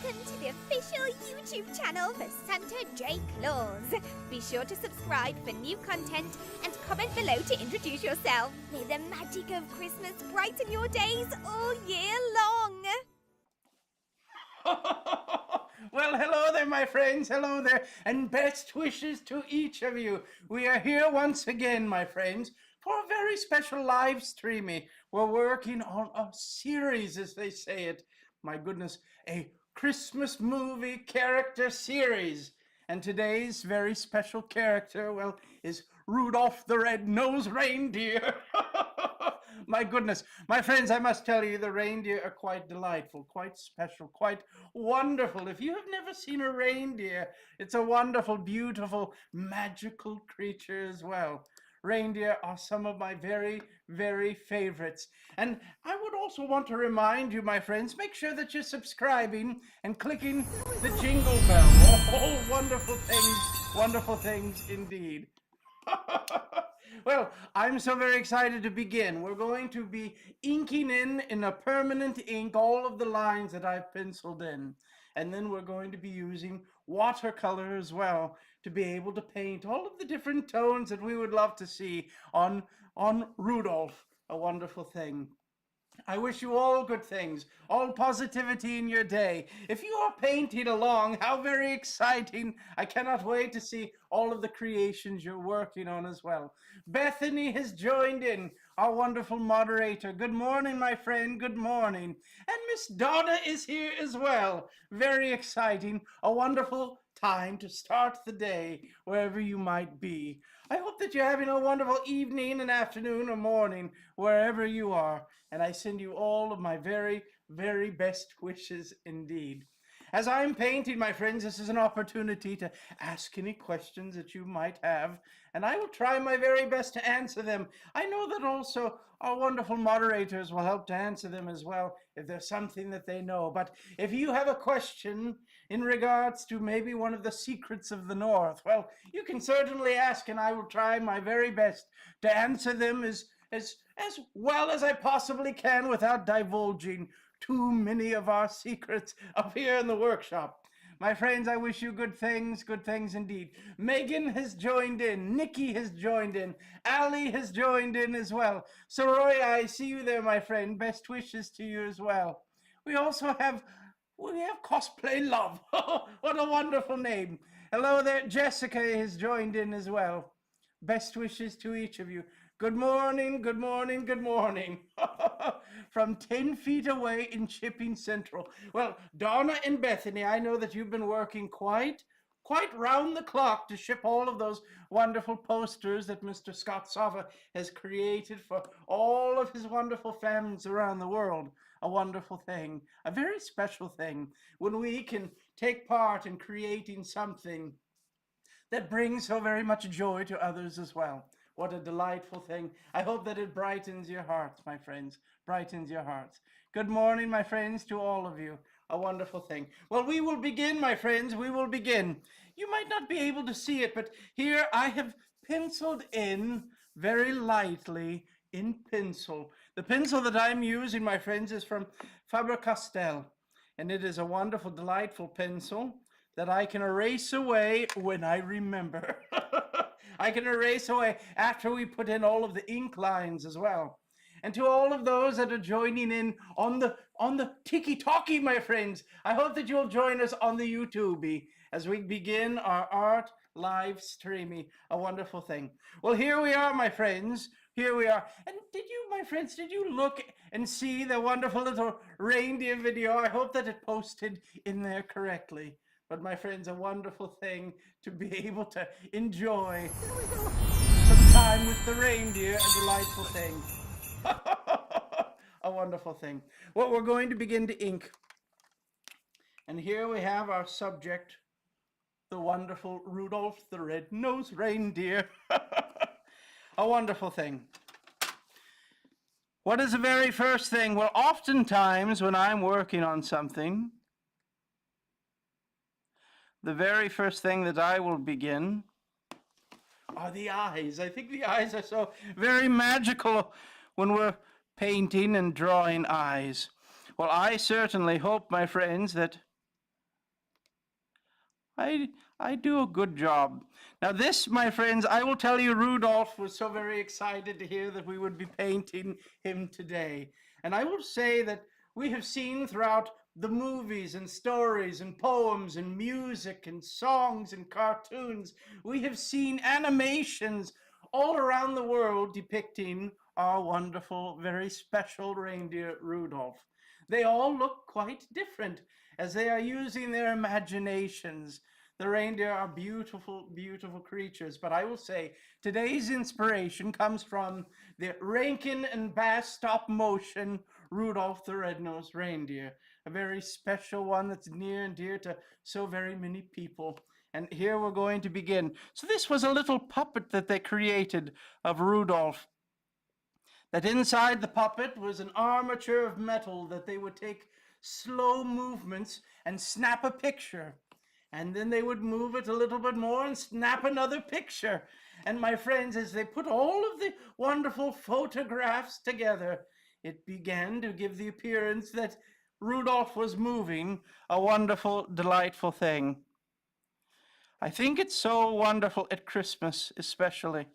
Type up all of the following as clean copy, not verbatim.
welcome to the official YouTube channel for Santa J Claus. Be sure to subscribe for new content and comment below to introduce yourself. May the magic of Christmas brighten your days all year long. Well, hello there, my friends. Hello there, and best wishes to each of you. We are here once again, my friends, for a very special live streamy. We're working on a series, as they say it. My goodness, a Christmas movie character series. And today's very special character, well, is Rudolph the Red-Nosed Reindeer. My goodness, my friends, I must tell you, the reindeer are quite delightful, quite special, quite wonderful. If you have never seen a reindeer, it's a wonderful, beautiful, magical creature as well. Reindeer are some of my very, very favorites. And I would also want to remind you, my friends, make sure that you're subscribing and clicking the jingle bell. Oh, wonderful things indeed. Well, I'm so very excited to begin. We're going to be inking in a permanent ink all of the lines that I've penciled in. And then we're going to be using watercolor as well to be able to paint all of the different tones that we would love to see on Rudolph, a wonderful thing. I wish you all good things, all positivity in your day. If you are painting along, how very exciting. I cannot wait to see all of the creations you're working on as well. Bethany has joined in, our wonderful moderator. Good morning, my friend, good morning. And Miss Donna is here as well. Very exciting, a wonderful time to start the day wherever you might be. I hope that you're having a wonderful evening and afternoon or morning wherever you are. And I send you all of my very, very best wishes indeed. As I'm painting, my friends, this is an opportunity to ask any questions that you might have, and I will try my very best to answer them. I know that also our wonderful moderators will help to answer them as well if there's something that they know. But if you have a question in regards to maybe one of the secrets of the North, well, you can certainly ask, and I will try my very best to answer them as well as I possibly can without divulging too many of our secrets up here in the workshop. My friends, I wish you good things indeed. Megan has joined in. Nikki has joined in. Ali has joined in as well. Soroya, I see you there, my friend. Best wishes to you as well. We also have Cosplay Love. What a wonderful name. Hello there. Jessica has joined in as well. Best wishes to each of you. Good morning, good morning, good morning. From 10 feet away in Chipping Central. Well, Donna and Bethany, I know that you've been working quite round the clock to ship all of those wonderful posters that Mr. Scott Sava has created for all of his wonderful fans around the world. A wonderful thing, a very special thing, when we can take part in creating something that brings so very much joy to others as well. What a delightful thing. I hope that it brightens your hearts, my friends. Brightens your hearts. Good morning, my friends, to all of you. A wonderful thing. Well, we will begin, my friends. We will begin. You might not be able to see it, but here I have penciled in very lightly in pencil. The pencil that I'm using, my friends, is from Faber-Castell. And it is a wonderful, delightful pencil that I can erase away when I remember. I can erase away after we put in all of the ink lines as well. And to all of those that are joining in on the tiki-talkie, my friends, I hope that you'll join us on the YouTube as we begin our art live streaming. A wonderful thing. Well, here we are, my friends. Here we are. And did you, my friends, did you look and see the wonderful little reindeer video? I hope that it posted in there correctly. But my friends, a wonderful thing to be able to enjoy some time with the reindeer, a delightful thing. A wonderful thing. Well, we're going to begin to ink. And here we have our subject, the wonderful Rudolph the Red-Nosed Reindeer. A wonderful thing. What is the very first thing? Well, oftentimes when I'm working on something, the very first thing that I will begin are the eyes. I think the eyes are so very magical when we're painting and drawing eyes. Well, I certainly hope, my friends, that I do a good job. Now this, my friends, I will tell you, Rudolph was so very excited to hear that we would be painting him today. And I will say that we have seen throughout the movies and stories and poems and music and songs and cartoons, we have seen animations all around the world depicting our wonderful, very special reindeer Rudolph. They all look quite different as they are using their imaginations. The reindeer are beautiful, beautiful creatures, but I will say today's inspiration comes from the Rankin and Bass stop motion Rudolph the Red-Nosed Reindeer, a very special one that's near and dear to so very many people. And here we're going to begin. So this was a little puppet that they created of Rudolph. That inside the puppet was an armature of metal that they would take slow movements and snap a picture. And then they would move it a little bit more and snap another picture. And my friends, as they put all of the wonderful photographs together, it began to give the appearance that Rudolph was moving, a wonderful, delightful thing. I think it's so wonderful at Christmas, especially,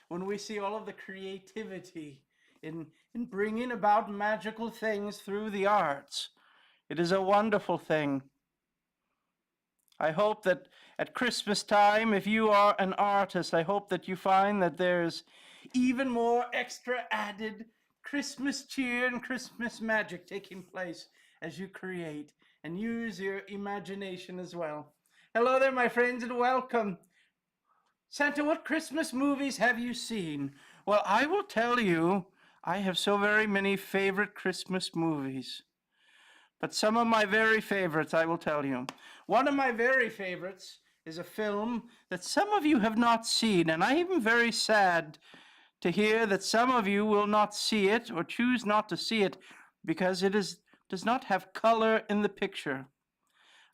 when we see all of the creativity in bringing about magical things through the arts. It is a wonderful thing. I hope that at Christmas time, if you are an artist, I hope that you find that there's even more extra added Christmas cheer and Christmas magic taking place as you create and use your imagination as well. Hello there, my friends, and welcome. Santa, what Christmas movies have you seen? Well, I will tell you, I have so very many favorite Christmas movies. But some of my very favorites, I will tell you. One of my very favorites is a film that some of you have not seen, and I am very sad to hear that some of you will not see it or choose not to see it because it does not have color in the picture.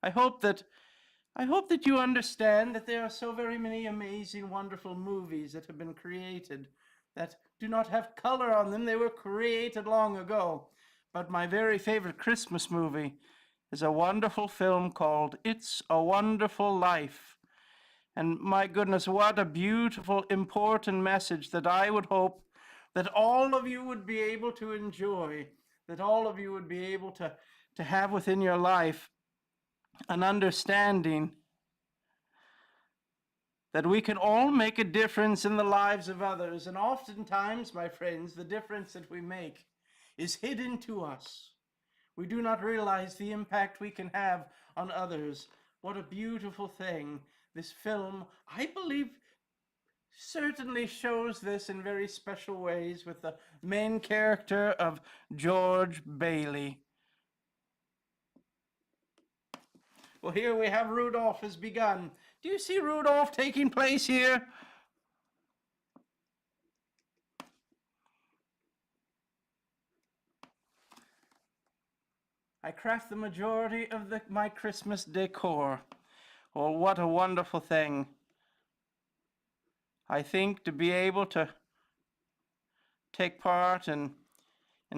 I hope that you understand that there are so very many amazing, wonderful movies that have been created that do not have color on them. They were created long ago. But my very favorite Christmas movie is a wonderful film called It's a Wonderful Life. And my goodness, what a beautiful, important message that I would hope that all of you would be able to enjoy, that all of you would be able to have within your life an understanding that we can all make a difference in the lives of others. And oftentimes, my friends, the difference that we make is hidden to us. We do not realize the impact we can have on others. What a beautiful thing. This film, I believe, certainly shows this in very special ways with the main character of George Bailey. Well, here we have Rudolph has begun. Do you see Rudolph taking place here? I craft the majority of my Christmas decor. Oh, what a wonderful thing. I think to be able to take part in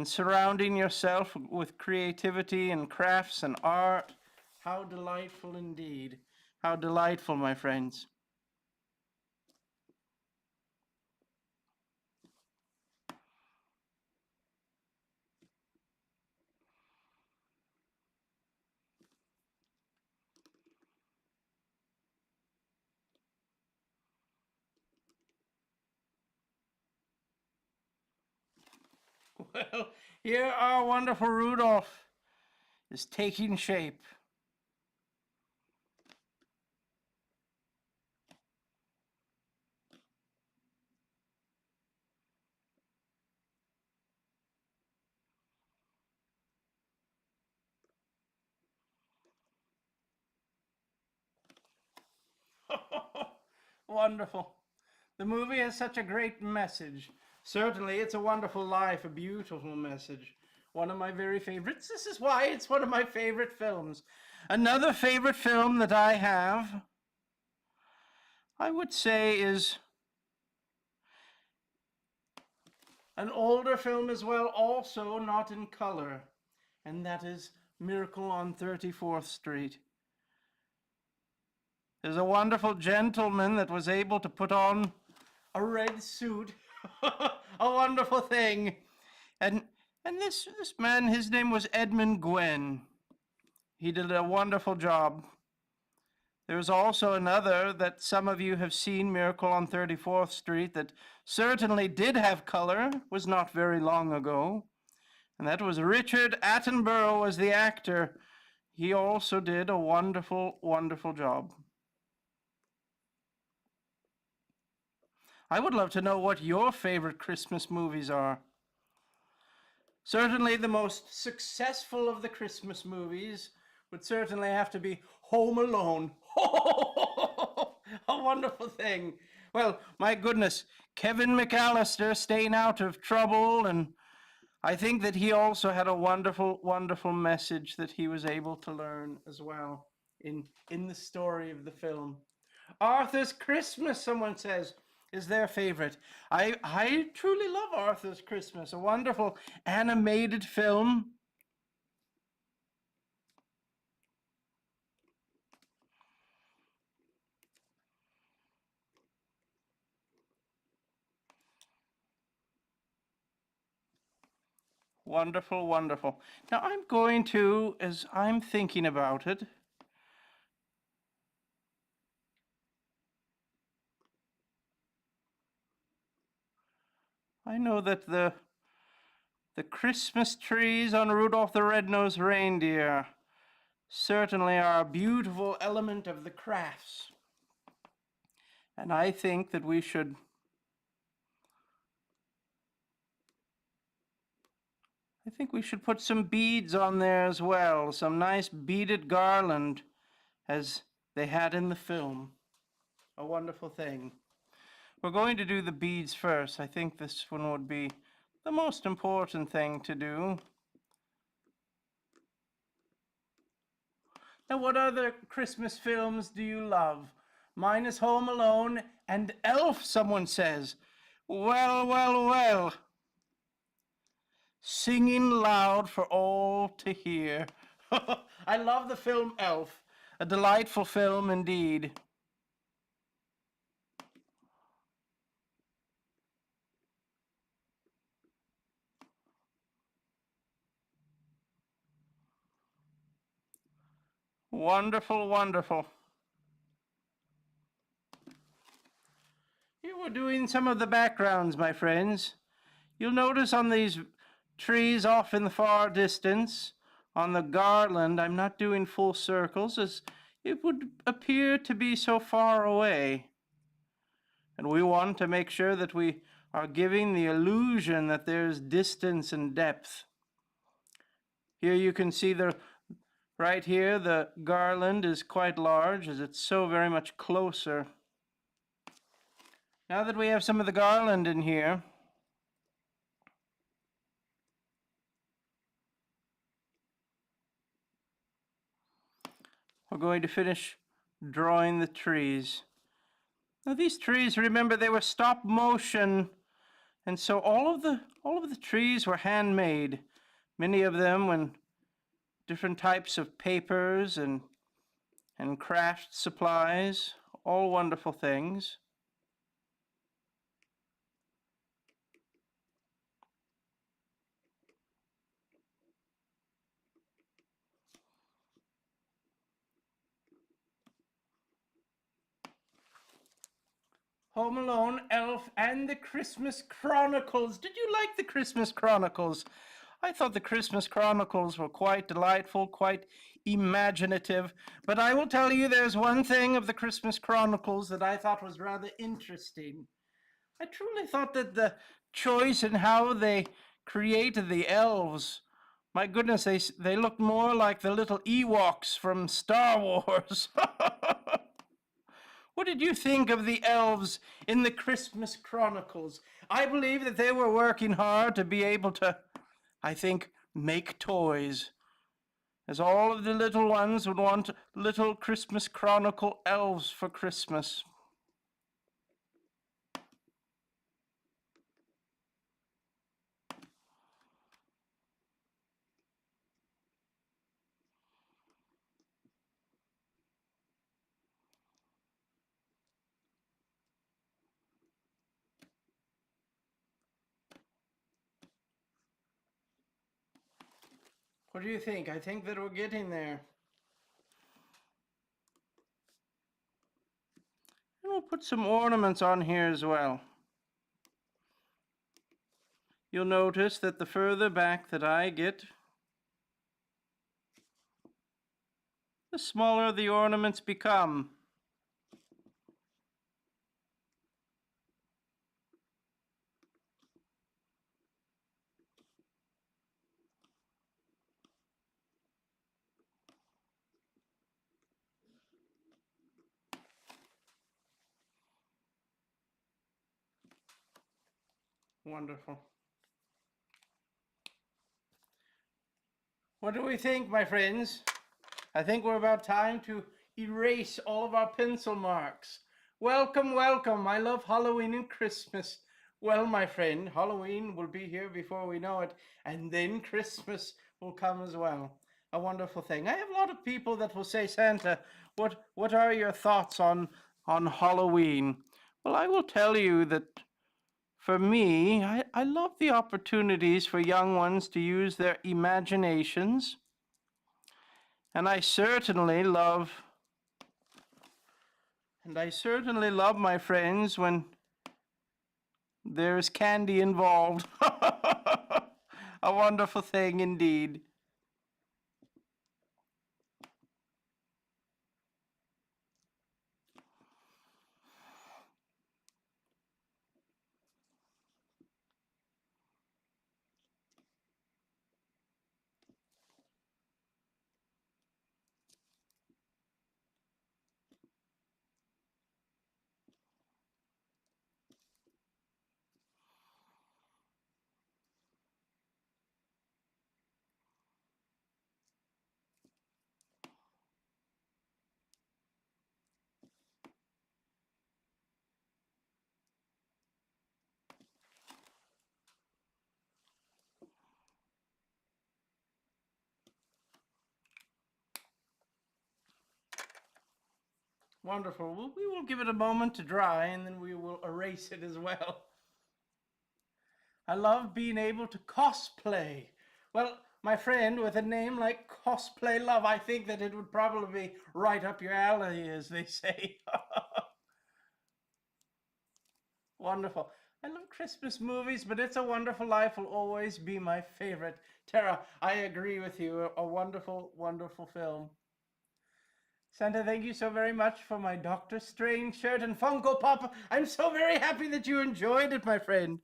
surrounding yourself with creativity and crafts and art, how delightful indeed. How delightful, my friends. Well, here our wonderful Rudolph is taking shape. Wonderful. The movie has such a great message. Certainly, it's a wonderful life, a beautiful message. One of my very favorites. This is why it's one of my favorite films. Another favorite film that I have, I would say, is an older film as well, also not in color, and that is Miracle on 34th Street. There's a wonderful gentleman that was able to put on a red suit. A wonderful thing. And this man, his name was Edmund Gwen. He did a wonderful job. There's also another that some of you have seen, Miracle on 34th Street, that certainly did have color, was not very long ago. And that was Richard Attenborough as the actor. He also did a wonderful, wonderful job. I would love to know what your favorite Christmas movies are. Certainly the most successful of the Christmas movies would certainly have to be Home Alone. A wonderful thing. Well, my goodness, Kevin McAllister staying out of trouble, and I think that he also had a wonderful, wonderful message that he was able to learn as well in the story of the film. Arthur's Christmas, someone says, is their favorite. I truly love Arthur's Christmas, a wonderful animated film. Wonderful, wonderful. Now I'm going to, as I'm thinking about it, I know that the Christmas trees on Rudolph the Red-Nosed Reindeer certainly are a beautiful element of the crafts. And I think that we should put some beads on there as well, some nice beaded garland as they had in the film. A wonderful thing. We're going to do the beads first. I think this one would be the most important thing to do. Now, what other Christmas films do you love? Mine is Home Alone and Elf, someone says. Well, well, well. Singing loud for all to hear. I love the film Elf. A delightful film indeed. Wonderful, wonderful. Here we're doing some of the backgrounds, my friends. You'll notice on these trees off in the far distance, on the garland, I'm not doing full circles as it would appear to be so far away. And we want to make sure that we are giving the illusion that there's distance and depth. Here you can see right here, the garland is quite large as it's so very much closer. Now that we have some of the garland in here, we're going to finish drawing the trees. Now these trees, remember, they were stop motion, and so all of the trees were handmade. Many of them with different types of papers and craft supplies, all wonderful things. Home Alone, Elf, and the Christmas Chronicles. Did you like the Christmas Chronicles? I thought the Christmas Chronicles were quite delightful, quite imaginative. But I will tell you, there's one thing of the Christmas Chronicles that I thought was rather interesting. I truly thought that the choice in how they created the elves, my goodness, they looked more like the little Ewoks from Star Wars. What did you think of the elves in the Christmas Chronicles? I believe that they were working hard to be able to, I think, make toys. As all of the little ones would want little Christmas Chronicle elves for Christmas. What do you think? I think that we're getting there. And we'll put some ornaments on here as well. You'll notice that the further back that I get, the smaller the ornaments become. Wonderful. What do we think, my friends? I think we're about time to erase all of our pencil marks. Welcome, welcome. I love Halloween and Christmas. Well, my friend, Halloween will be here before we know it, and then Christmas will come as well. A wonderful thing. I have a lot of people that will say, Santa, what are your thoughts on Halloween? Well, I will tell you that for me, I love the opportunities for young ones to use their imaginations. And I certainly love, my friends, when there's candy involved. A wonderful thing indeed. Wonderful. Well, we will give it a moment to dry and then we will erase it as well. I love being able to cosplay. Well, my friend, with a name like Cosplay Love, I think that it would probably be right up your alley, as they say. Wonderful. I love Christmas movies, but It's a Wonderful Life will always be my favorite. Tara, I agree with you. A wonderful, wonderful film. Santa, thank you so very much for my Doctor Strange shirt and Funko Pop. I'm so very happy that you enjoyed it, my friend.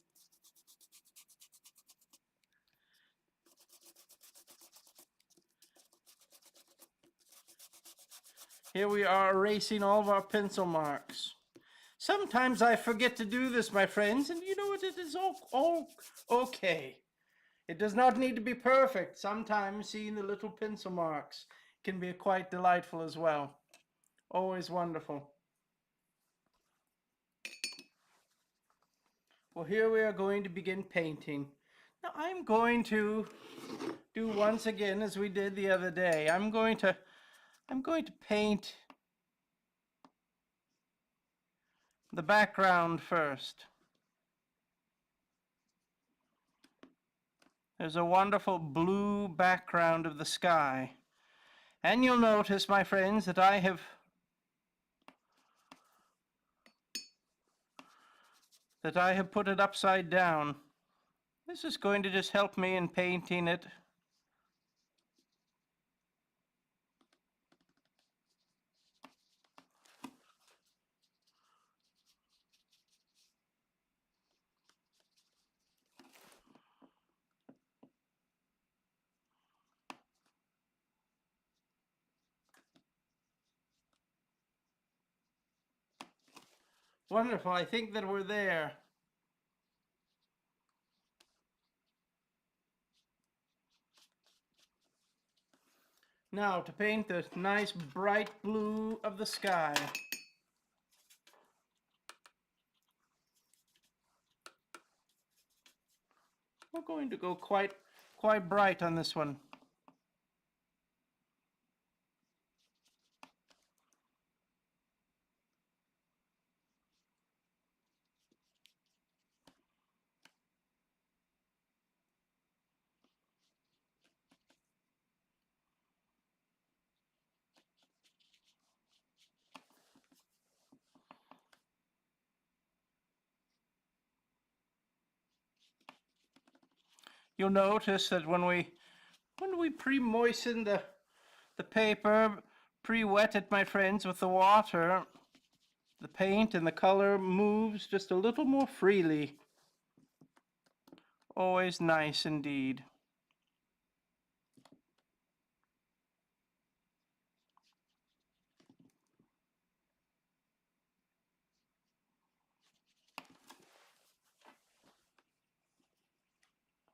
Here we are erasing all of our pencil marks. Sometimes I forget to do this, my friends, and you know what? It is all okay. It does not need to be perfect. Sometimes seeing the little pencil marks can be quite delightful as well. Always wonderful. Well, here we are going to begin painting. Now I'm going to do once again as we did the other day. I'm going to paint the background first. There's a wonderful blue background of the sky. And you'll notice, my friends, that I have put it upside down. This is going to just help me in painting it. Wonderful. I think that we're there. Now to paint the nice bright blue of the sky. We're going to go quite bright on this one. you'll notice that when we pre-moisten the paper, pre-wet it, my friends, with the water, the paint and the color moves just a little more freely. Always nice indeed.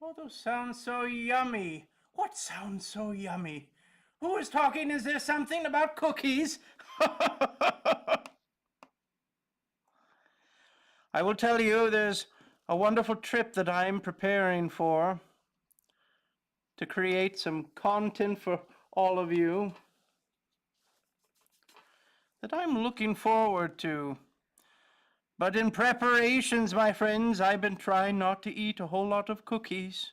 Oh, those sound so yummy. What sounds so yummy? Who is talking? Is there something about cookies? I will tell you, there's a wonderful trip that I'm preparing for to create some content for all of you that I'm looking forward to. But in preparations, my friends, I've been trying not to eat a whole lot of cookies,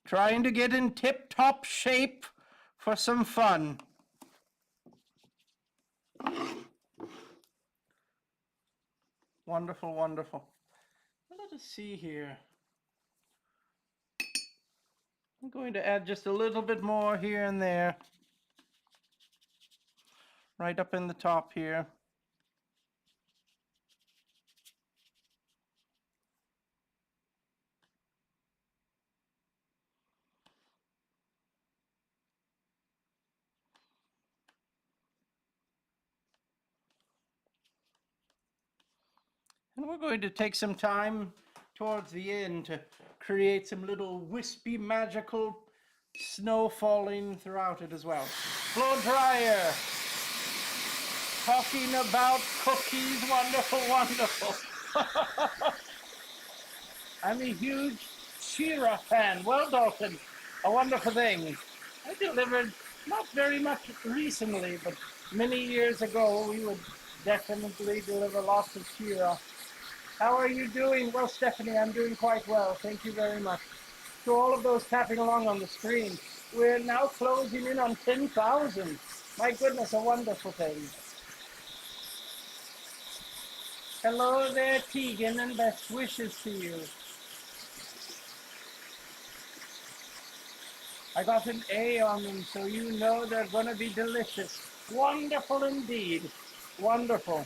trying to get in tip-top shape for some fun. Wonderful, wonderful. Let us see here. I'm going to add just a little bit more here and there, right up in the top here. And we're going to take some time towards the end to create some little wispy, magical snow falling throughout it as well. Blow dryer. Talking about cookies. Wonderful, wonderful. I'm a huge Shira fan. Well, Dalton, a wonderful thing. I delivered not very much recently, but many years ago we would definitely deliver lots of Shira. How are you doing? Well, Stephanie, I'm doing quite well. Thank you very much. To all of those tapping along on the screen, we're now closing in on 10,000. My goodness, a wonderful thing. Hello there, Tegan, and best wishes to you. I got an A on them, so you know they're going to be delicious. Wonderful indeed. Wonderful.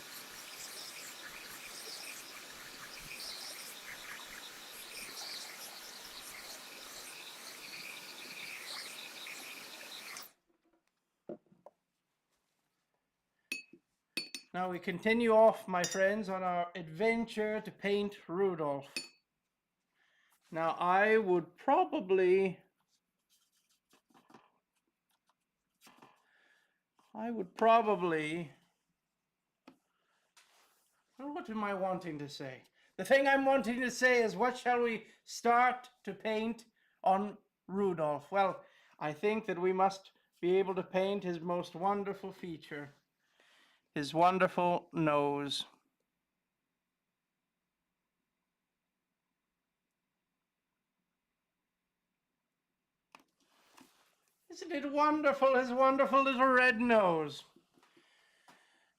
Now we continue off, my friends, on our adventure to paint Rudolph. Now I would probably well, what am I wanting to say? The thing I'm wanting to say is, what shall we start to paint on Rudolph? Well, I think that we must be able to paint his most wonderful feature, his wonderful nose. Isn't it wonderful, his wonderful little red nose?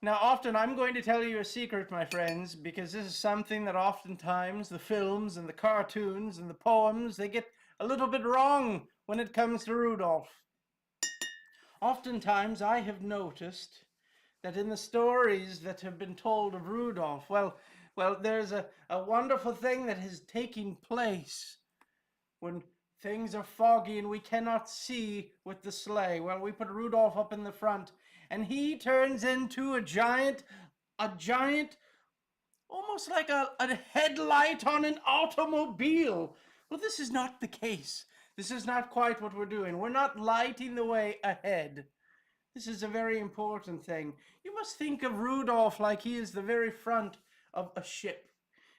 Now, often I'm going to tell you a secret, my friends, because this is something that oftentimes the films and the cartoons and the poems, they get a little bit wrong when it comes to Rudolph. Oftentimes I have noticed that in the stories that have been told of Rudolph, well, there's a wonderful thing that is taking place when things are foggy and we cannot see with the sleigh. Well, we put Rudolph up in the front, and he turns into a giant, almost like a headlight on an automobile. Well, this is not the case. This is not quite what we're doing. We're not lighting the way ahead. This is a very important thing. You must think of Rudolph like he is the very front of a ship.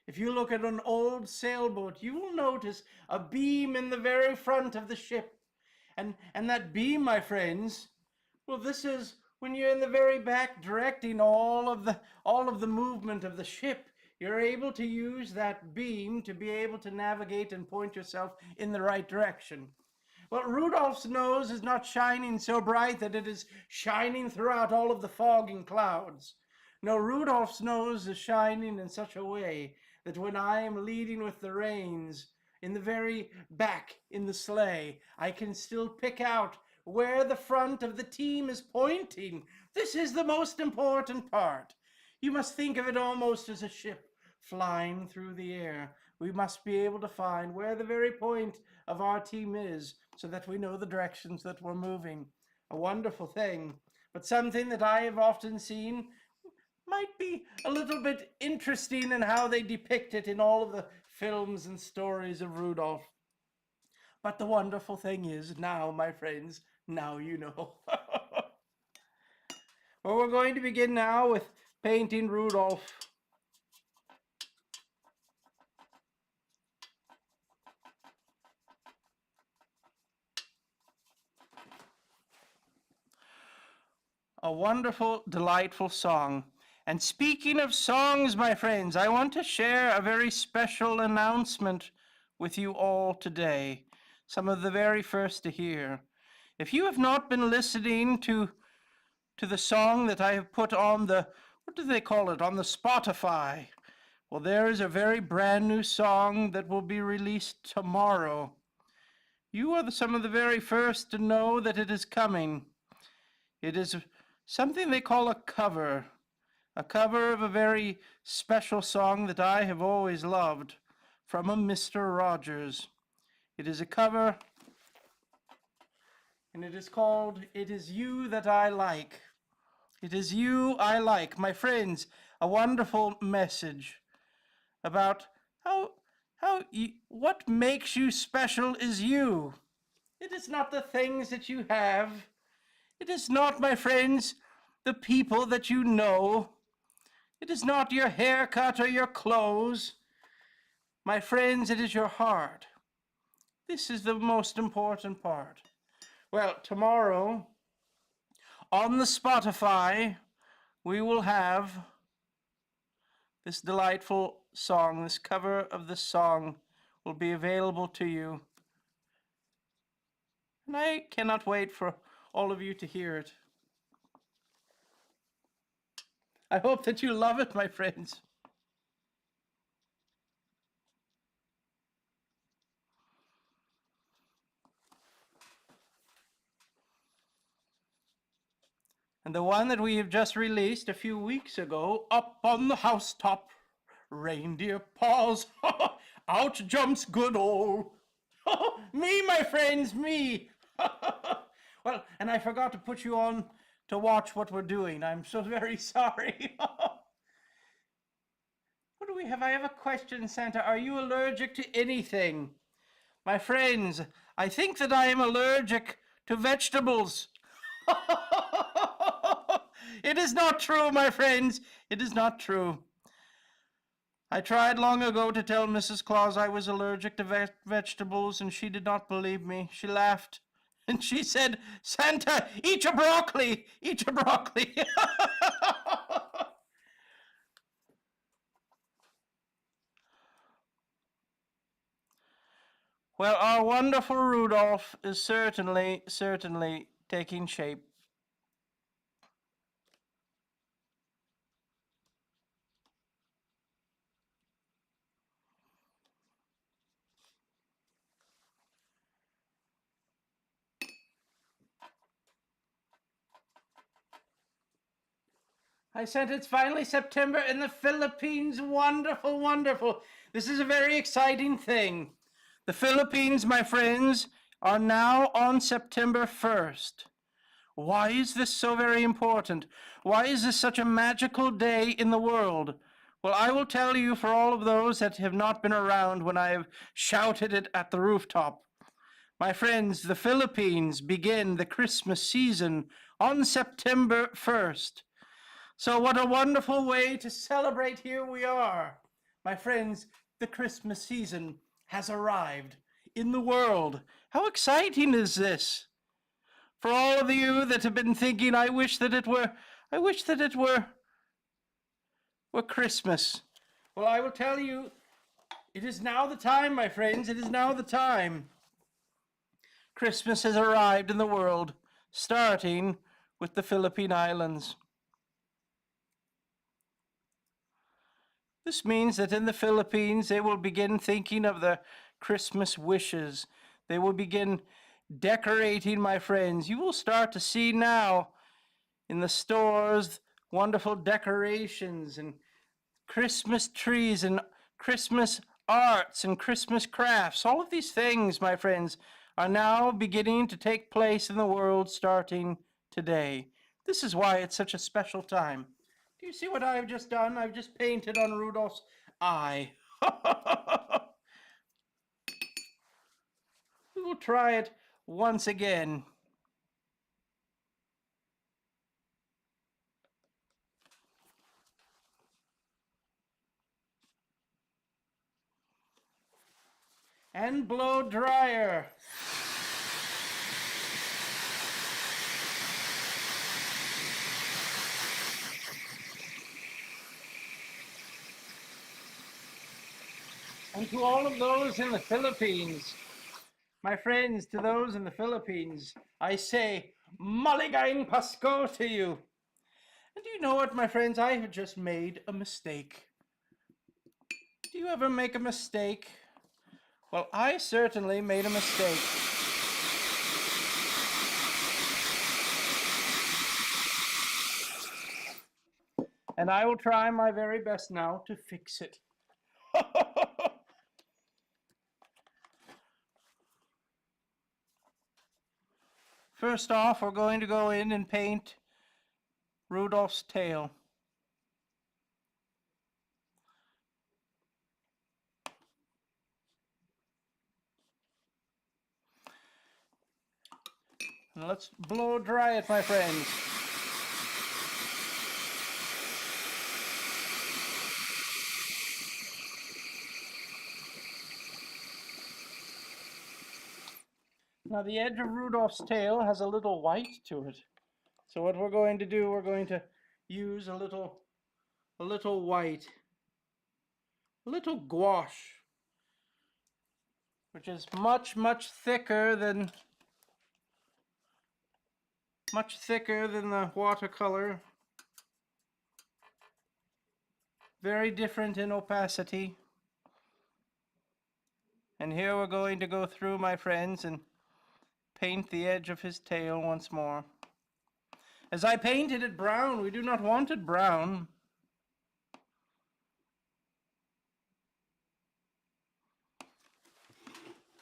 If you look at an old sailboat, you will notice a beam in the very front of the ship. And that beam, my friends, well, this is when you're in the very back directing all of the movement of the ship. You're able to use that beam to be able to navigate and point yourself in the right direction. Well, Rudolph's nose is not shining so bright that it is shining throughout all of the fog and clouds. No, Rudolph's nose is shining in such a way that when I am leading with the reins, in the very back in the sleigh. I can still pick out where the front of the team is pointing. This is the most important part. You must think of it almost as a ship flying through the air. We must be able to find where the very point of our team is so that we know the directions that we're moving. A wonderful thing, but something that I have often seen might be a little bit interesting in how they depict it in all of the films and stories of Rudolph. But the wonderful thing is, now, my friends, now you know. Well, we're going to begin now with painting Rudolph. A wonderful, delightful song. And speaking of songs, my friends, I want to share a very special announcement with you all today. Some of the very first to hear. If you have not been listening to the song that I have put on the, what do they call it, on the Spotify, well, there is a very brand new song that will be released tomorrow. You are some of the very first to know that it is coming. It is something they call a cover of a very special song that I have always loved from a Mr. Rogers. It is a cover, and it is called It Is You That I Like. It is you I like. My friends, a wonderful message about what makes you special is you. It is not the things that you have. It is not, my friends, the people that you know. It is not your haircut or your clothes. My friends, it is your heart. This is the most important part. Well, tomorrow, on the Spotify, we will have this delightful song. This cover of the song will be available to you. And I cannot wait for all of you to hear it. I hope that you love it, my friends. And the one that we have just released a few weeks ago, Up on the Housetop, Reindeer paws, out jumps good old, me, my friends, me. Well, and I forgot to put you on to watch what we're doing. I'm so very sorry. What do we have? I have a question, Santa. Are you allergic to anything? My friends, I think that I am allergic to vegetables. It is not true, my friends. It is not true. I tried long ago to tell Mrs. Claus I was allergic to vegetables, and she did not believe me. She laughed, and she said, Santa, eat your broccoli, eat your broccoli. Well, our wonderful Rudolph is certainly taking shape. I said it's finally September in the Philippines. Wonderful, wonderful. This is a very exciting thing. The Philippines, my friends, are now on September 1st. Why is this so very important? Why is this such a magical day in the world? Well, I will tell you for all of those that have not been around when I have shouted it at the rooftop. My friends, the Philippines begin the Christmas season on September 1st. So what a wonderful way to celebrate. Here we are. My friends, the Christmas season has arrived in the world. How exciting is this? For all of you that have been thinking, I wish that it were Christmas. Well, I will tell you, it is now the time, my friends. It is now the time. Christmas has arrived in the world, starting with the Philippine Islands. This means that in the Philippines, they will begin thinking of the Christmas wishes. They will begin decorating, my friends. You will start to see now in the stores wonderful decorations and Christmas trees and Christmas arts and Christmas crafts. All of these things, my friends, are now beginning to take place in the world starting today. This is why it's such a special time. Do you see what I've just done? I've just painted on Rudolph's eye. We will try it once again. And blow dryer. And to all of those in the Philippines, my friends, to those in the Philippines, I say, Maligayang Pasko to you. And do you know what, my friends? I have just made a mistake. Do you ever make a mistake? Well, I certainly made a mistake. And I will try my very best now to fix it. First off, we're going to go in and paint Rudolph's tail. And let's blow dry it, my friends. Now the edge of Rudolph's tail has a little white to it. So what we're going to do, we're going to use a little white, a little gouache, which is much thicker than the watercolor. Very different in opacity. And here we're going to go through, my friends, and paint the edge of his tail once more. As I painted it brown, we do not want it brown.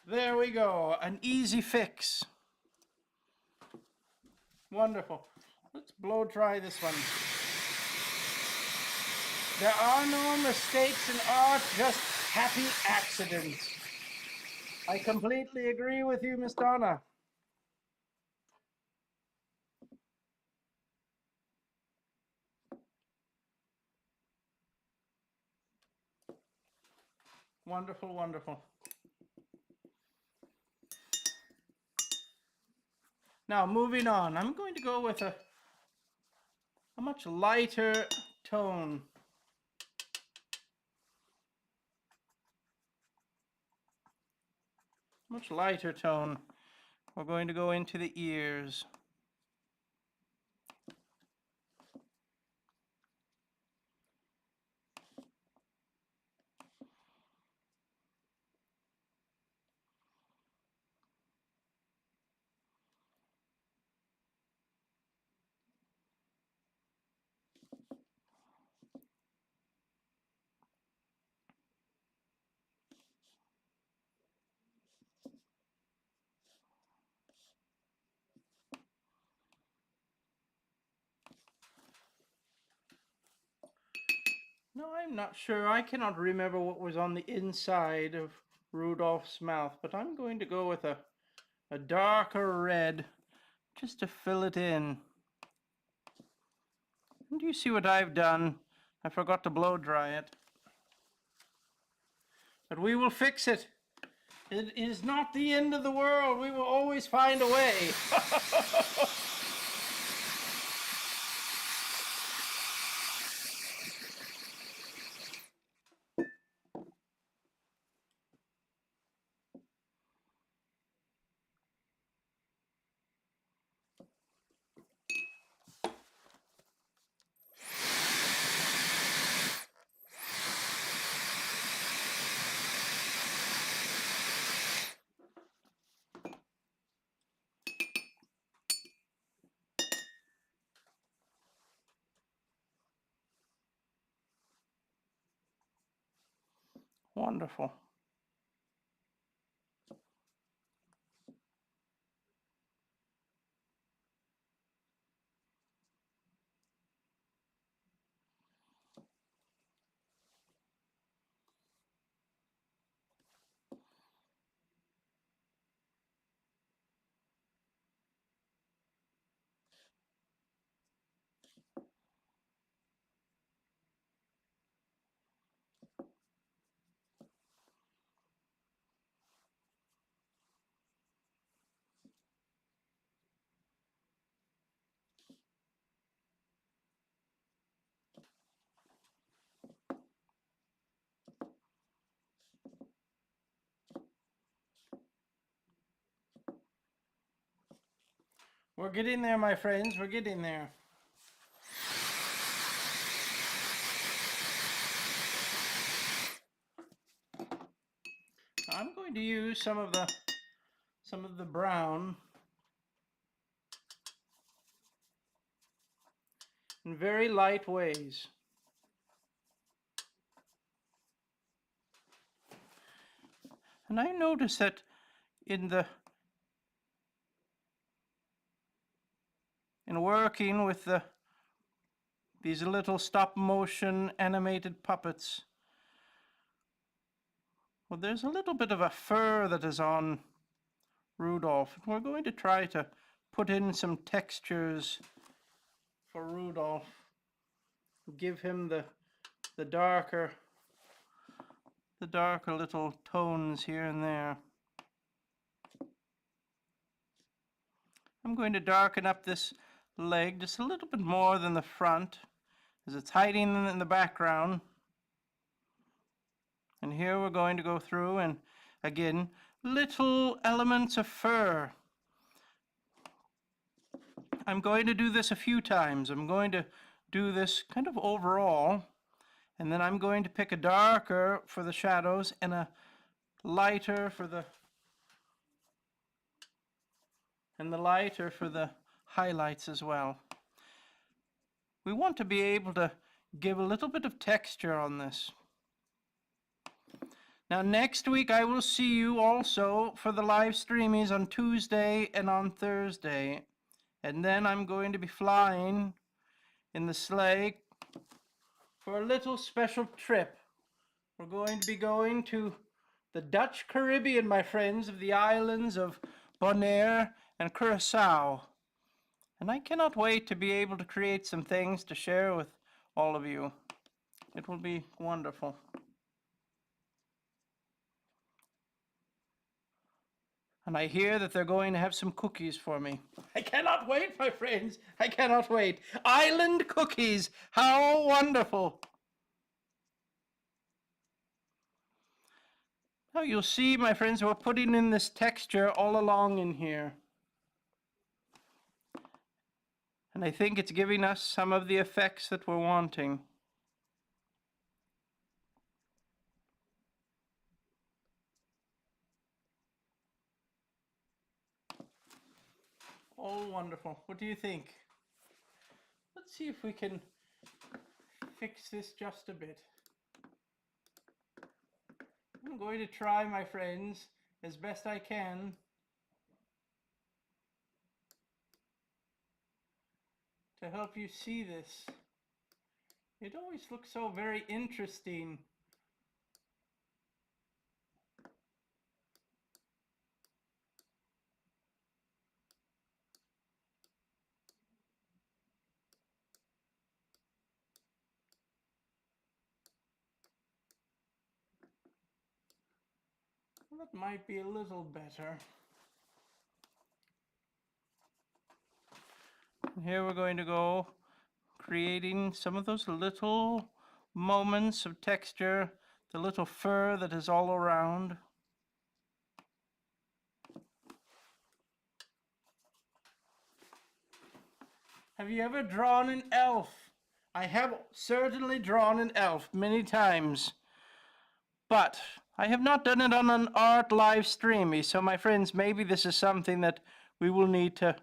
There we go, an easy fix. Wonderful. Let's blow dry this one. There are no mistakes in art, just happy accidents. I completely agree with you, Miss Donna. Wonderful, wonderful. Now, moving on, I'm going to go with a much lighter tone. Much lighter tone. We're going to go into the ears. No, I'm not sure. I cannot remember what was on the inside of Rudolph's mouth, but I'm going to go with a darker red just to fill it in. And do you see what I've done? I forgot to blow dry it. But we will fix it. It is not the end of the world. We will always find a way. Wonderful. We're getting there, my friends. We're getting there. I'm going to use some of the brown in very light ways. And I notice that in working with these little stop motion animated puppets, well, there's a little bit of a fur that is on Rudolph. We're going to try to put in some textures for Rudolph, give him the darker little tones here and there. I'm going to darken up this leg just a little bit more than the front, as it's hiding in the background. And here we're going to go through and, again, little elements of fur. I'm going to do this a few times. I'm going to do this kind of overall, and then I'm going to pick a darker for the shadows and a lighter for the highlights as well. We want to be able to give a little bit of texture on this. Now next week I will see you also for the live streamings on Tuesday and on Thursday. And then I'm going to be flying in the sleigh for a little special trip. We're going to be going to the Dutch Caribbean, my friends, of the islands of Bonaire and Curacao. And I cannot wait to be able to create some things to share with all of you. It will be wonderful. And I hear that they're going to have some cookies for me. I cannot wait, my friends. I cannot wait. Island cookies. How wonderful. Now you'll see, my friends, we're putting in this texture all along in here. And I think it's giving us some of the effects that we're wanting. Oh, wonderful. What do you think? Let's see if we can fix this just a bit. I'm going to try, my friends, as best I can to help you see this. It always looks so very interesting. That might be a little better. And here we're going to go creating some of those little moments of texture, the little fur that is all around. Have you ever drawn an elf? I have certainly drawn an elf many times, but I have not done it on an art live streamy. So my friends, maybe this is something that we will need to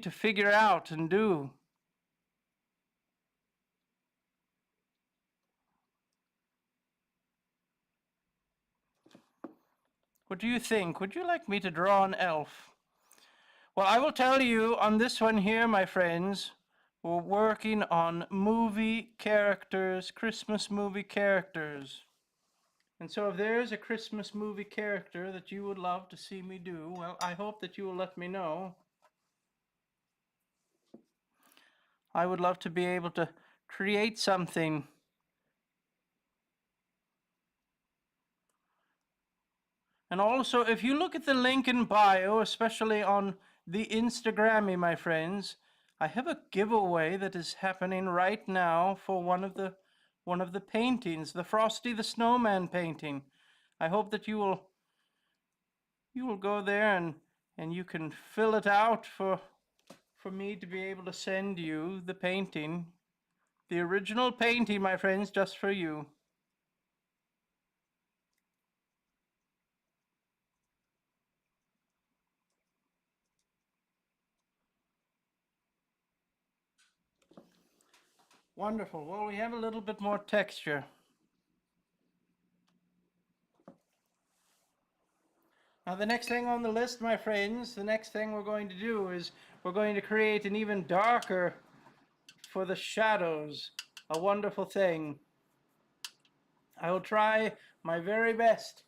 figure out and do. What do you think? Would you like me to draw an elf? Well, I will tell you on this one here, my friends, we're working on movie characters, Christmas movie characters. And so if there's a Christmas movie character that you would love to see me do, well, I hope that you will let me know. I would love to be able to create something. And also, if you look at the link in bio, especially on the Instagrammy, my friends, I have a giveaway that is happening right now for one of the paintings, the Frosty the Snowman painting. I hope that you will go there and you can fill it out for me to be able to send you the painting, the original painting, my friends, just for you. Wonderful. Well, we have a little bit more texture. Now, the next thing on the list, my friends, the next thing we're going to do is we're going to create an even darker for the shadows. A wonderful thing. I will try my very best.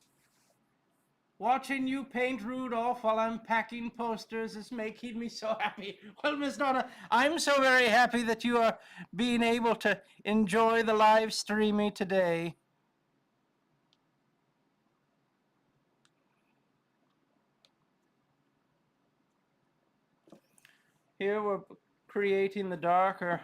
Watching you paint Rudolph while I'm packing posters is making me so happy. Well, Miss Donna, I'm so very happy that you are being able to enjoy the live streaming today. Here we're creating the darker.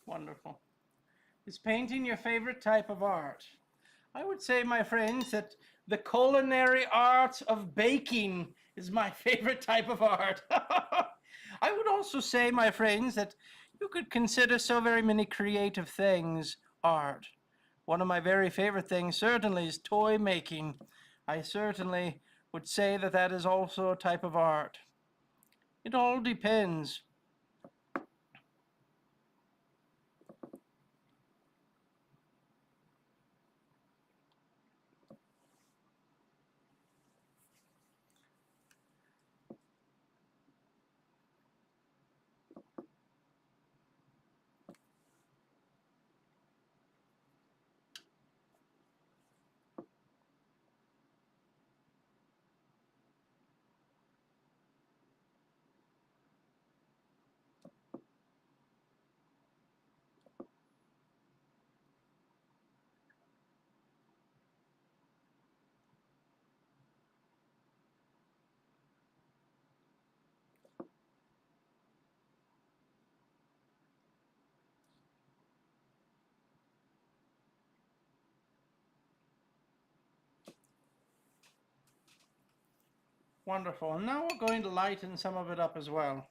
Wonderful. Is painting your favorite type of art? I would say, my friends, that the culinary art of baking is my favorite type of art. I would also say, my friends, that you could consider so very many creative things art. One of my very favorite things certainly is toy making. I certainly would say that that is also a type of art. It all depends. Wonderful. And now we're going to lighten some of it up as well.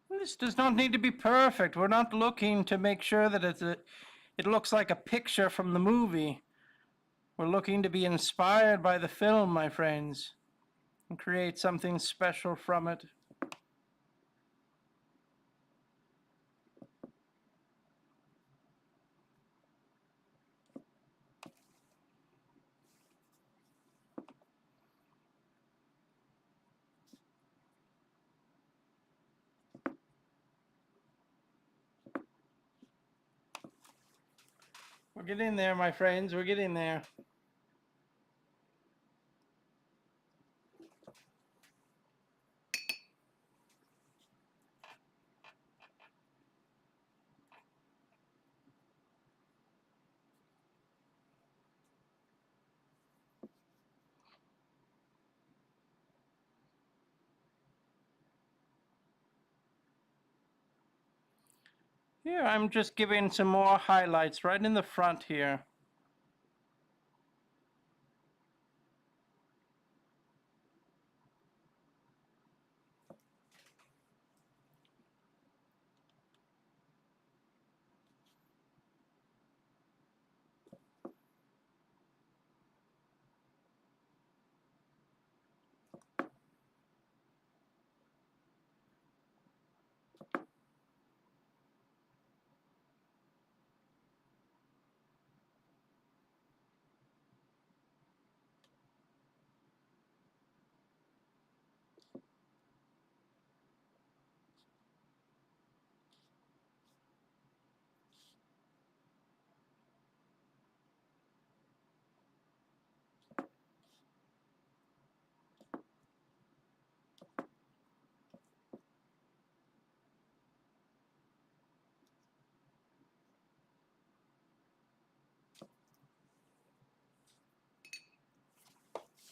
This does not need to be perfect. We're not looking to make sure that it looks like a picture from the movie. We're looking to be inspired by the film, my friends, and create something special from it. We're getting there, my friends. We're getting there. Here, I'm just giving some more highlights right in the front here.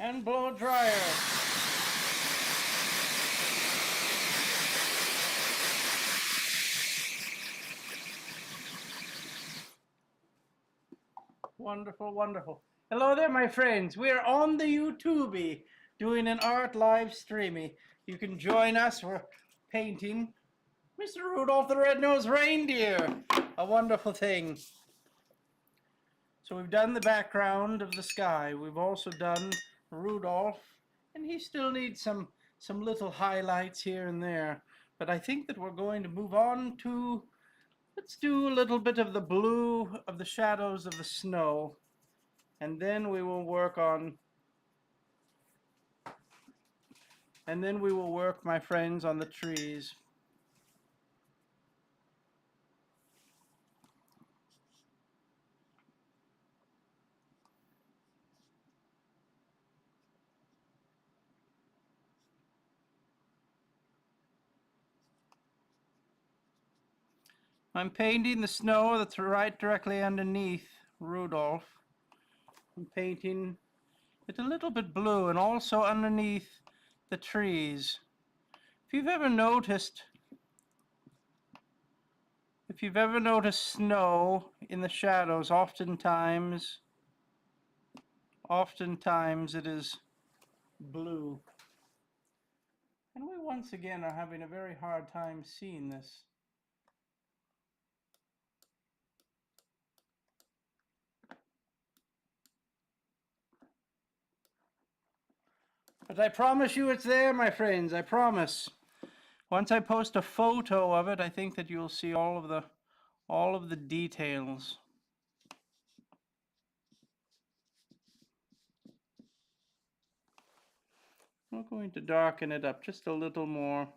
And blow dryer. Wonderful, wonderful. Hello there, my friends. We're on the YouTube doing an art live streaming. You can join us. We're painting Mr. Rudolph the Red-Nosed Reindeer. A wonderful thing. So we've done the background of the sky. We've also done Rudolph, and he still needs some little highlights here and there. But I think that we're going to move on to, let's do a little bit of the blue of the shadows of the snow. And then we will work on, my friends, on the trees. I'm painting the snow that's right directly underneath Rudolph. I'm painting it a little bit blue and also underneath the trees. If you've ever noticed snow in the shadows, oftentimes it is blue. And we once again are having a very hard time seeing this. But I promise you it's there, my friends, I promise. Once I post a photo of it, I think that you'll see all of the details. We're going to darken it up just a little more.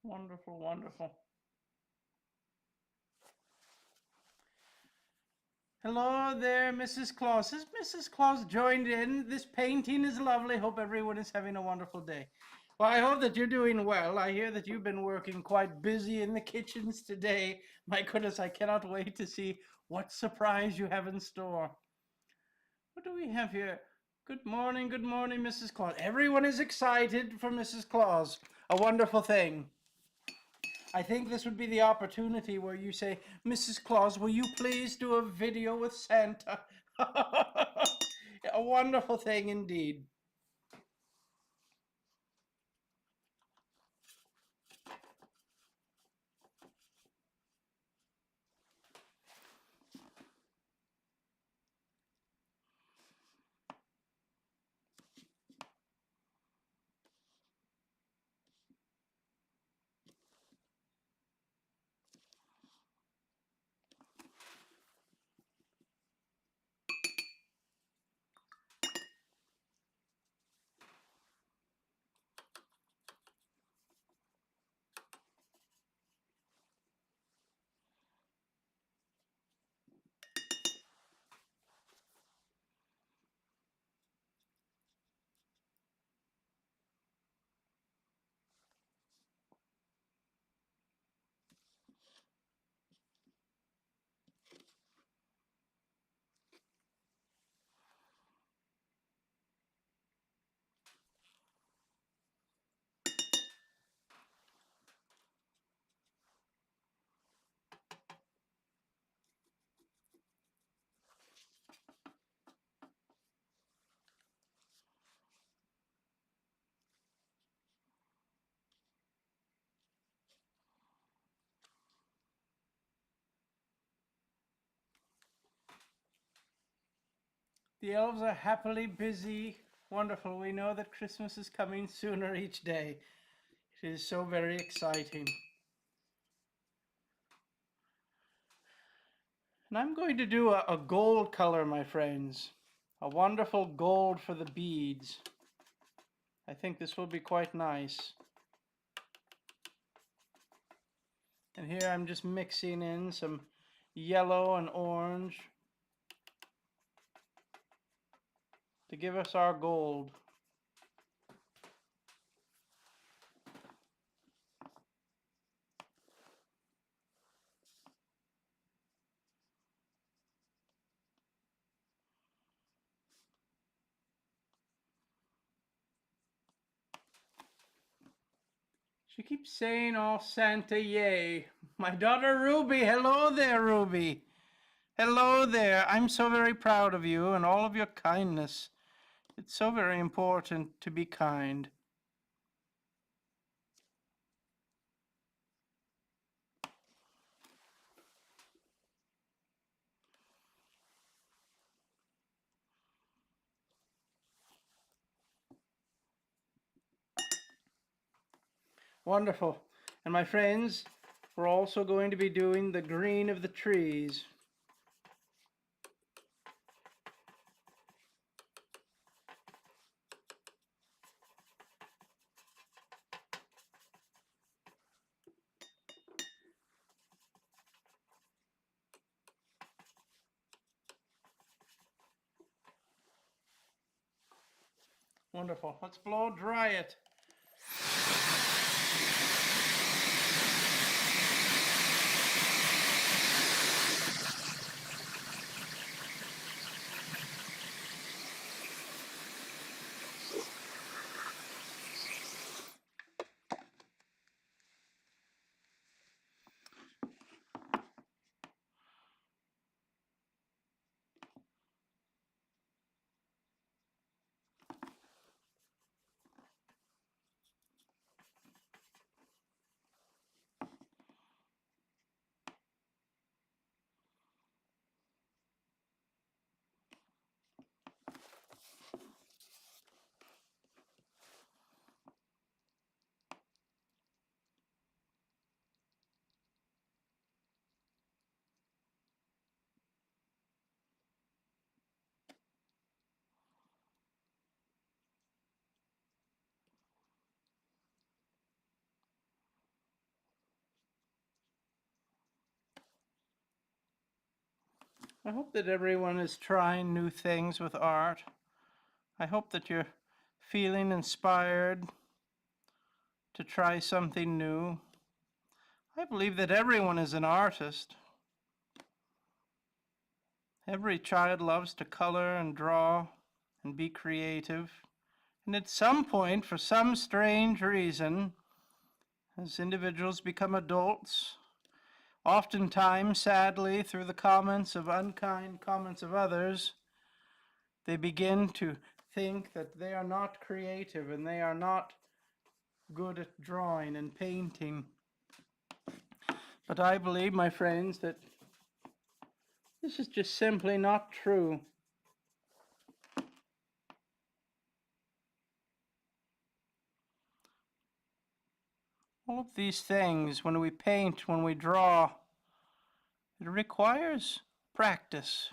Wonderful, wonderful. Hello there, Mrs. Claus. Has Mrs. Claus joined in? This painting is lovely. Hope everyone is having a wonderful day. Well, I hope that you're doing well. I hear that you've been working quite busy in the kitchens today. My goodness, I cannot wait to see what surprise you have in store. What do we have here? Good morning, Mrs. Claus. Everyone is excited for Mrs. Claus. A wonderful thing. I think this would be the opportunity where you say, Mrs. Claus, will you please do a video with Santa? A wonderful thing indeed. The elves are happily busy. Wonderful. We know that Christmas is coming sooner each day. It is so very exciting. And I'm going to do a gold color, my friends. A wonderful gold for the beads. I think this will be quite nice. And here I'm just mixing in some yellow and orange to give us our gold. She keeps saying, "Oh, Santa, yay." My daughter Ruby, hello there, Ruby. Hello there. I'm so very proud of you and all of your kindness. It's so very important to be kind. Wonderful. And my friends, we're also going to be doing the green of the trees. Wonderful. Let's blow dry it. I hope that everyone is trying new things with art. I hope that you're feeling inspired to try something new. I believe that everyone is an artist. Every child loves to color and draw and be creative. And at some point, for some strange reason, as individuals become adults, oftentimes, sadly, through the unkind comments of others, they begin to think that they are not creative and they are not good at drawing and painting. But I believe, my friends, that this is just simply not true. All of these things, when we paint, when we draw, it requires practice.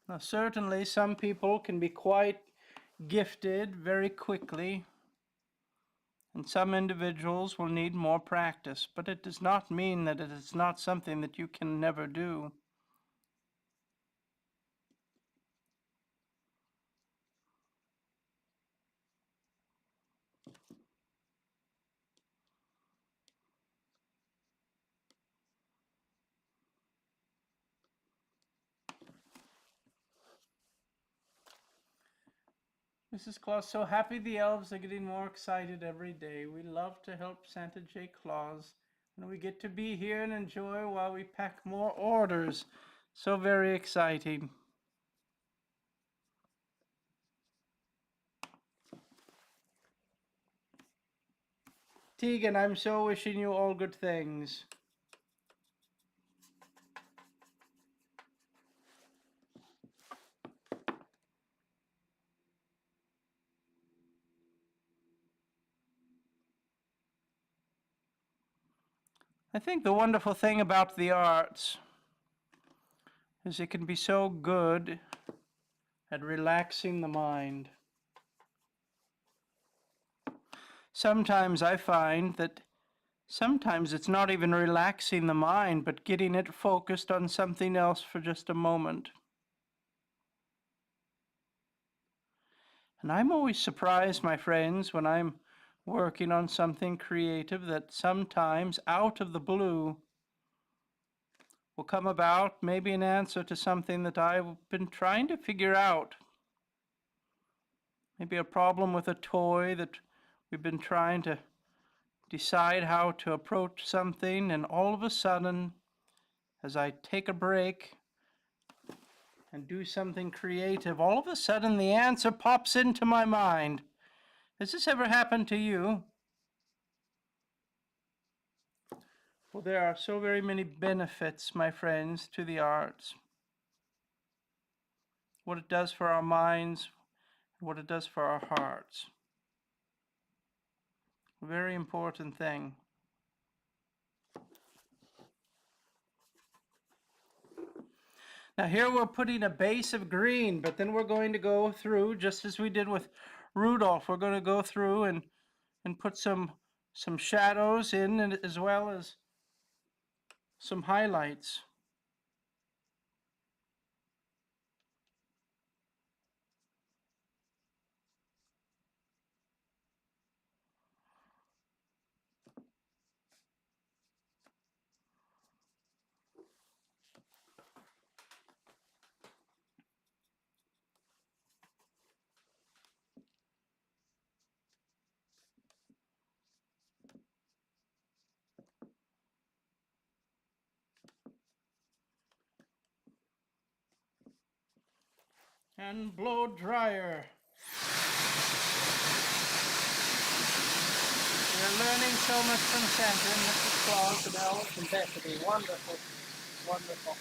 Now, certainly, some people can be quite gifted very quickly, and some individuals will need more practice, but it does not mean that it is not something that you can never do. Mrs. Claus, so happy the elves are getting more excited every day. We love to help Santa J Claus, and we get to be here and enjoy while we pack more orders. So very exciting. Tegan, I'm so wishing you all good things. I think the wonderful thing about the arts is it can be so good at relaxing the mind. Sometimes I find that sometimes it's not even relaxing the mind, but getting it focused on something else for just a moment. And I'm always surprised, my friends, when I'm working on something creative, that sometimes out of the blue will come about maybe an answer to something that I've been trying to figure out. Maybe a problem with a toy that we've been trying to decide how to approach something, and all of a sudden, as I take a break and do something creative, all of a sudden the answer pops into my mind. Has this ever happened to you? Well, there are so very many benefits, my friends, to the arts. What it does for our minds, what it does for our hearts. A very important thing. Now here we're putting a base of green, but then we're going to go through, just as we did with Rudolph, we're going to go through and put some shadows in, and as well as some highlights. And blow dryer. We're learning so much from Santa and Mrs. Claus and elves and Bethany. Wonderful, wonderful.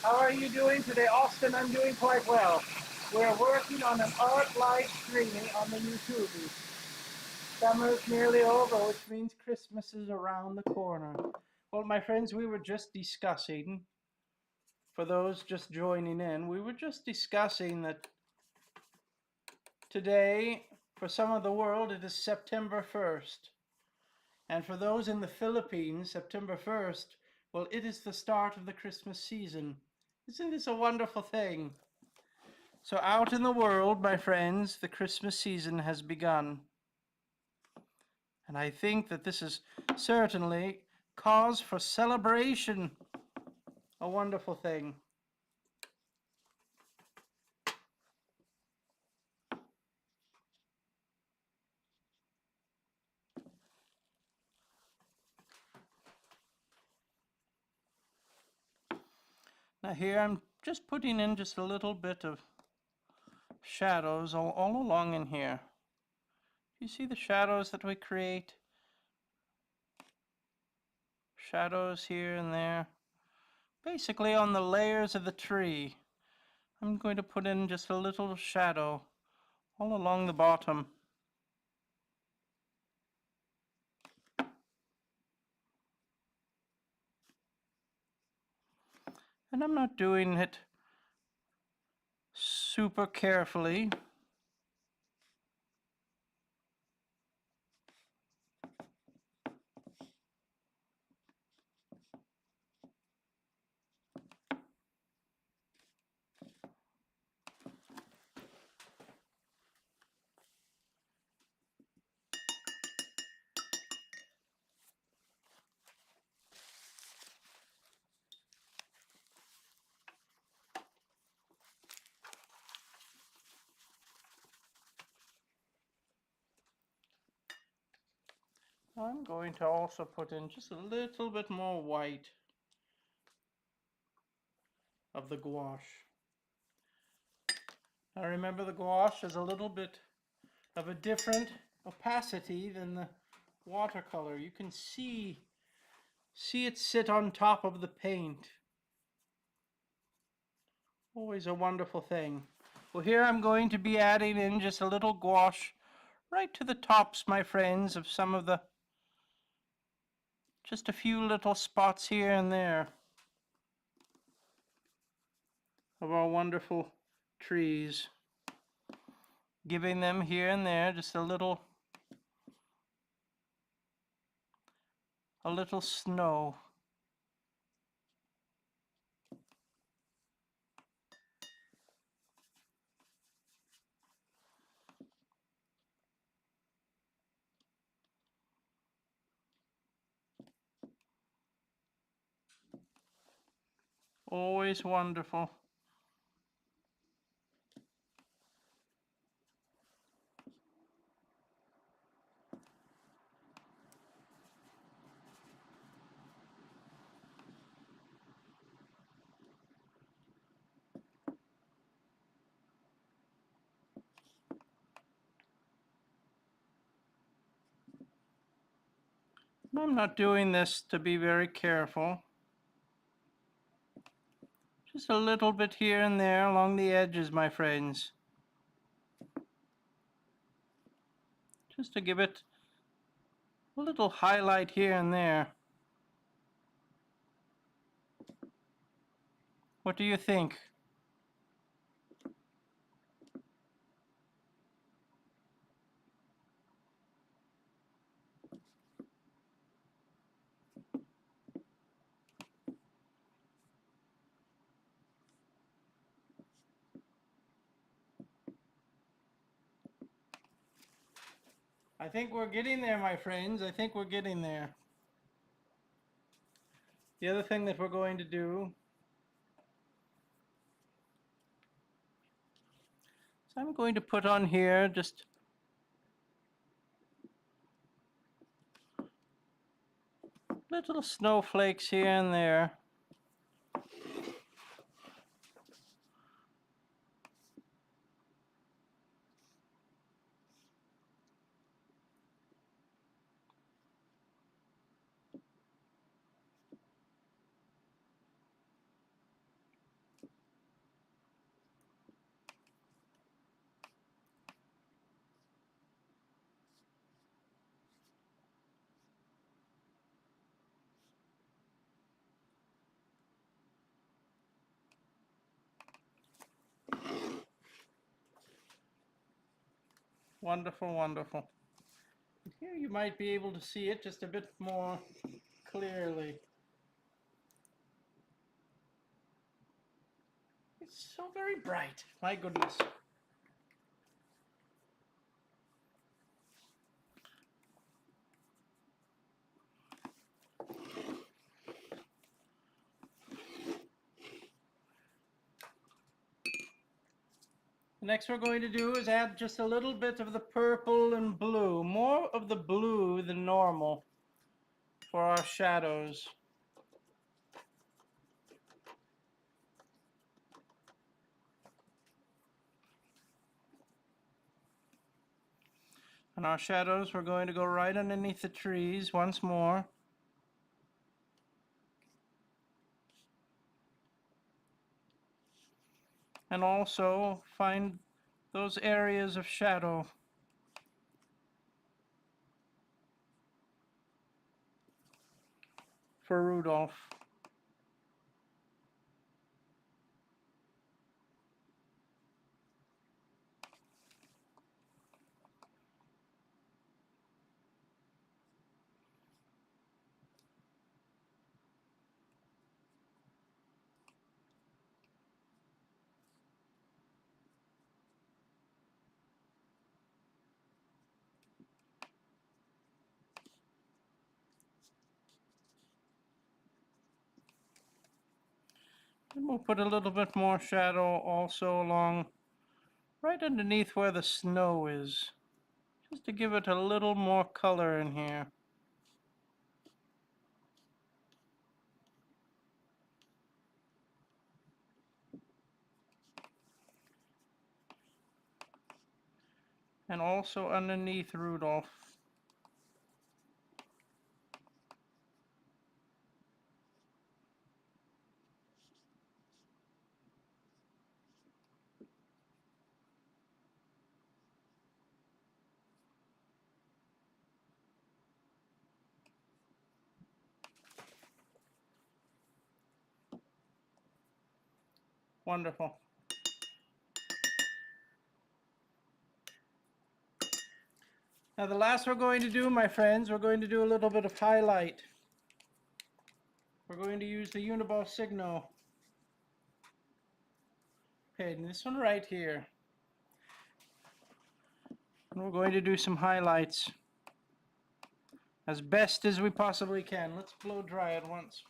How are you doing today, Austin? I'm doing quite well. We're working on an art live streaming on the YouTube. Summer's nearly over, which means Christmas is around the corner. Well, my friends, we were just discussing, for those just joining in, we were just discussing that today, for some of the world, it is September 1st. And for those in the Philippines, September 1st Well, it is the start of the Christmas season. Isn't this a wonderful thing? So out in the world, my friends, the Christmas season has begun. And I think that this is certainly cause for celebration. A wonderful thing. Now here I'm just putting in just a little bit of shadows all along in here. You see the shadows that we create? Shadows here and there. Basically on the layers of the tree. I'm going to put in just a little shadow all along the bottom. And I'm not doing it super carefully. I'm going to also put in just a little bit more white of the gouache. Now remember, the gouache is a little bit of a different opacity than the watercolor. You can see it sit on top of the paint. Always a wonderful thing. Well, here I'm going to be adding in just a little gouache right to the tops, my friends, of some of the, just a few little spots here and there of our wonderful trees. Giving them here and there just a little snow. Always wonderful. I'm not doing this to be very careful. Just a little bit here and there along the edges, my friends. Just to give it a little highlight here and there. What do you think? I think we're getting there, my friends. I think we're getting there. The other thing that we're going to do, so I'm going to put on here just little snowflakes here and there. Wonderful, wonderful. Here you might be able to see it just a bit more clearly. so very bright. My goodness. Next we're going to do is add just a little bit of the purple and blue, more of the blue than normal for our shadows. And our shadows, we're going to go right underneath the trees once more. And also find those areas of shadow. For Rudolph. And we'll put a little bit more shadow also along right underneath where the snow is, just to give it a little more color in here. And also underneath Rudolph. Wonderful. Now the last we're going to do, my friends, we're going to do a little bit of highlight. We're going to use the Uni-Ball Signo. Okay, and this one right here. And we're going to do some highlights as best as we possibly can. Let's blow dry it once.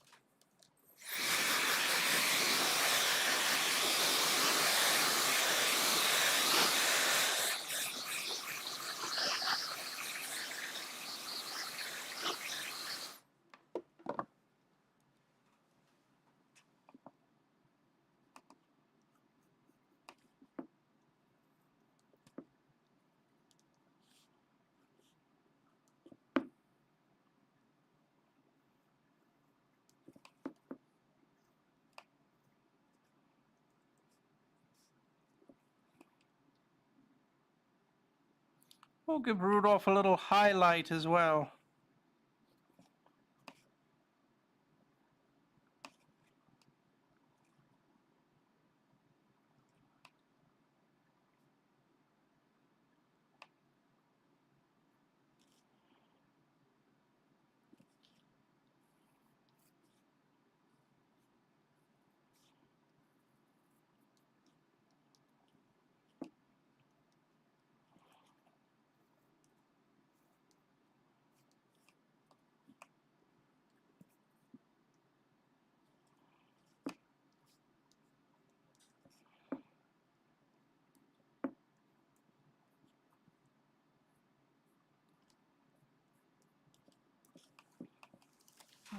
We'll give Rudolph a little highlight as well.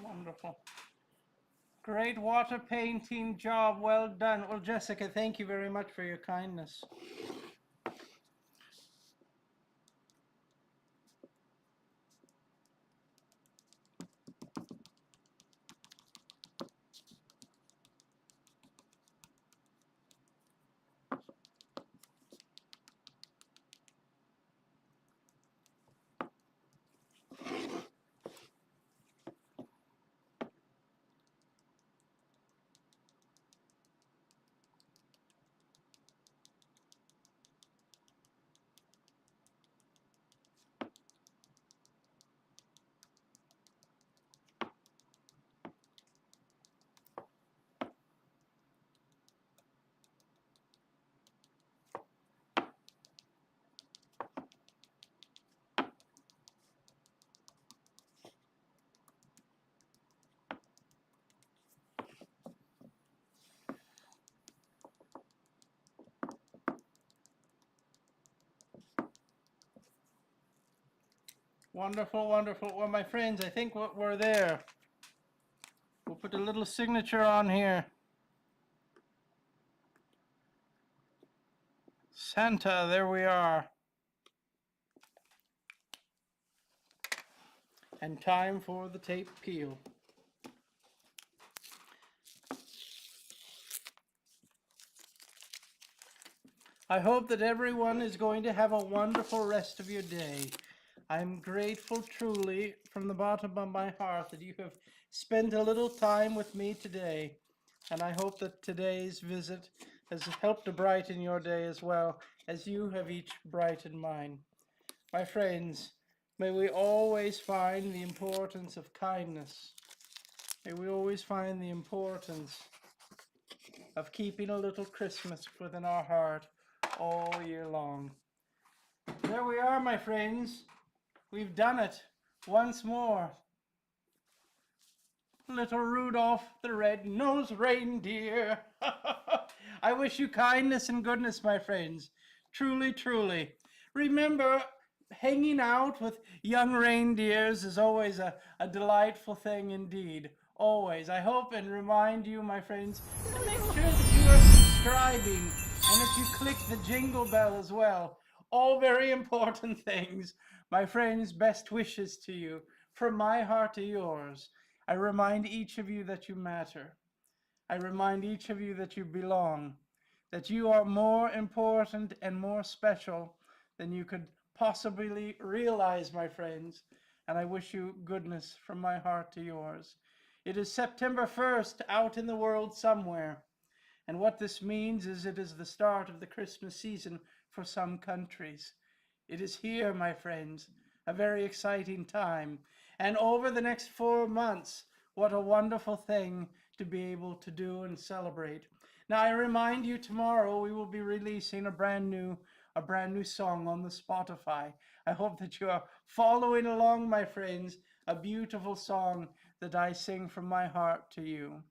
Wonderful. Great water painting job. Well done. Well, Jessica, thank you very much for your kindness. Wonderful, wonderful. Well, my friends, I think we're there. We'll put a little signature on here. Santa, there we are. And time for the tape peel. I hope that everyone is going to have a wonderful rest of your day. I'm grateful truly from the bottom of my heart that you have spent a little time with me today. And I hope that today's visit has helped to brighten your day as well as you have each brightened mine. My friends, may we always find the importance of kindness. May we always find the importance of keeping a little Christmas within our heart all year long. There we are, my friends. We've done it once more. Little Rudolph the Red-Nosed Reindeer. I wish you kindness and goodness, my friends. Truly, truly. Remember, hanging out with young reindeers is always a delightful thing indeed. Always. I hope and remind you, my friends, to make sure that you are subscribing and that you click the jingle bell as well. All very important things. My friends, best wishes to you from my heart to yours. I remind each of you that you matter. I remind each of you that you belong, that you are more important and more special than you could possibly realize, my friends. And I wish you goodness from my heart to yours. It is September 1st out in the world somewhere. And what this means is it is the start of the Christmas season for some countries. It is here, my friends, a very exciting time. And over the next 4 months, what a wonderful thing to be able to do and celebrate. Now, I remind you, tomorrow we will be releasing a brand new song on the Spotify. I hope that you are following along, my friends, a beautiful song that I sing from my heart to you.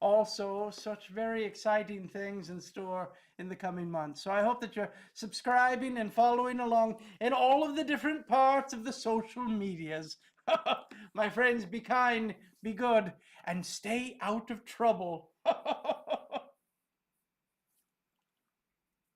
Also, such very exciting things in store in the coming months. So I hope that you're subscribing and following along in all of the different parts of the social medias. My friends, be kind, be good, and stay out of trouble.